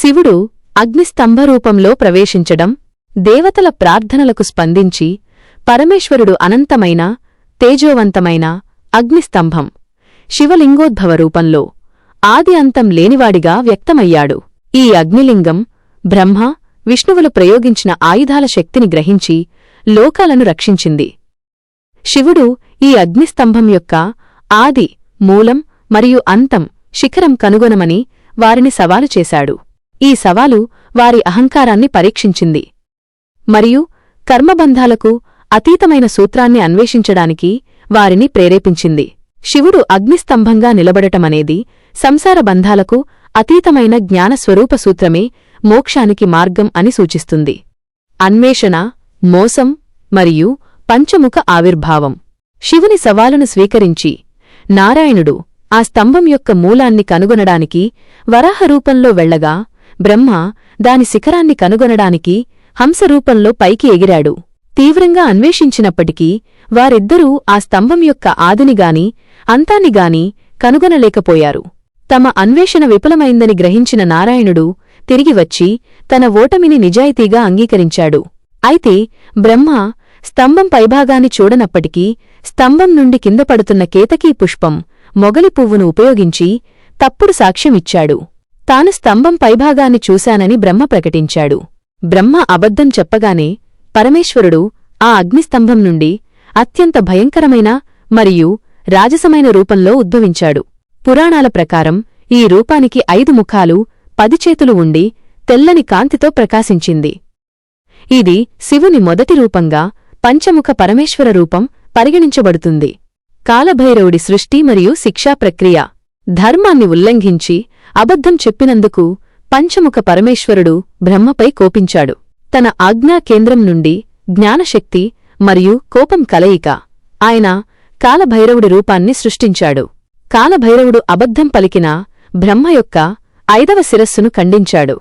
శివుడు అగ్నిస్తంభరూపంలో ప్రవేశించడం, దేవతల ప్రార్థనలకు స్పందించి పరమేశ్వరుడు అనంతమైన తేజోవంతమైన అగ్నిస్తంభం శివలింగోద్భవ రూపంలో ఆది అంతం లేనివాడిగా వ్యక్తమయ్యాడు. ఈ అగ్నిలింగం బ్రహ్మ విష్ణువులు ప్రయోగించిన ఆయుధాల శక్తిని గ్రహించి లోకాలను రక్షించింది. శివుడు ఈ అగ్నిస్తంభం యొక్క ఆది, మూలం మరియు అంతం శిఖరం కనుగొనమని వారిని సవాలు చేశాడు. ఈ సవాలు వారి అహంకారాన్ని పరీక్షించింది మరియు కర్మబంధాలకు అతీతమైన సూత్రాన్ని అన్వేషించడానికి వారిని ప్రేరేపించింది. శివుడు అగ్నిస్తంభంగా నిలబడటమనేది సంసార బంధాలకు అతీతమైన జ్ఞానస్వరూప సూత్రమే మోక్షానికి మార్గం అని సూచిస్తుంది. అన్వేషణ, మోసం మరియు పంచముఖ ఆవిర్భావం. శివుని సవాలును స్వీకరించి నారాయణుడు ఆ స్తంభం యొక్క మూలాన్ని కనుగొనడానికి వరాహరూపంలో వెళ్లగా, బ్రహ్మ దాని శిఖరాన్ని కనుగొనడానికి హంసరూపంలో పైకి ఎగిరాడు. తీవ్రంగా అన్వేషించినప్పటికీ వారిద్దరూ ఆ స్తంభం యొక్క ఆదినిగాని అంతాన్నిగాని కనుగొనలేకపోయారు. తమ అన్వేషణ విఫలమైందని గ్రహించిన నారాయణుడు తిరిగి వచ్చి తన ఓటమిని నిజాయితీగా అంగీకరించాడు. అయితే బ్రహ్మ స్తంభం పైభాగాన్ని చూడనప్పటికీ స్తంభం నుండి కింద పడుతున్న కేతకీ పుష్పం, మొగలి పువ్వును ఉపయోగించి తప్పుడు సాక్ష్యమిచ్చాడు. తాను స్తంభం పైభాగాన్ని చూశానని బ్రహ్మ ప్రకటించాడు. బ్రహ్మ అబద్ధం చెప్పగానే పరమేశ్వరుడు ఆ అగ్నిస్తంభం నుండి అత్యంత భయంకరమైన మరియు రాజసమైన రూపంలో ఉద్భవించాడు. పురాణాల ప్రకారం ఈ రూపానికి 5 ముఖాలు, 10 చేతులు ఉండి తెల్లని కాంతితో ప్రకాశించింది. ఇది శివుని మొదటి రూపంగా పంచముఖ పరమేశ్వర రూపం పరిగణించబడుతుంది. కాలభైరవుడి సృష్టి మరియు శిక్షా ప్రక్రియ. ధర్మాన్ని ఉల్లంఘించి అబద్ధం చెప్పినందుకు పంచముఖ పరమేశ్వరుడు బ్రహ్మపై కోపించాడు. తన ఆజ్ఞా కేంద్రం నుండి జ్ఞానశక్తి మరియు కోపం కలయిక ఆయన కాలభైరవుడి రూపాన్ని సృష్టించాడు. కాలభైరవుడు అబద్ధం పలికినా బ్రహ్మ యొక్క 5వ శిరస్సును ఖండించాడు.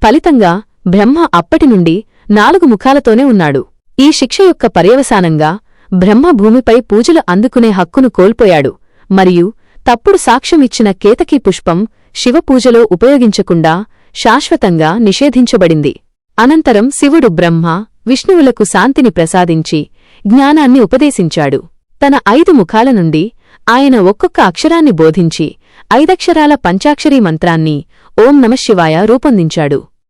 ఫలితంగా బ్రహ్మ అప్పటినుండి 4 ముఖాలతోనే ఉన్నాడు. ఈ శిక్ష యొక్క పర్యవసానంగా బ్రహ్మ భూమిపై పూజలు అందుకునే హక్కును కోల్పోయాడు మరియు తప్పుడు సాక్ష్యమిచ్చిన కేతకీ పుష్పం శివపూజలో ఉపయోగించకుండా శాశ్వతంగా నిషేధించబడింది. అనంతరం శివుడు బ్రహ్మ, విష్ణువులకు శాంతిని ప్రసాదించి జ్ఞానాన్ని ఉపదేశించాడు. తన 5 ముఖాల నుండి ఆయన ఒక్కొక్క అక్షరాన్ని బోధించి 5 అక్షరాల పంచాక్షరీ మంత్రాన్ని ఓం నమఃశివాయ రూపొందించాడు.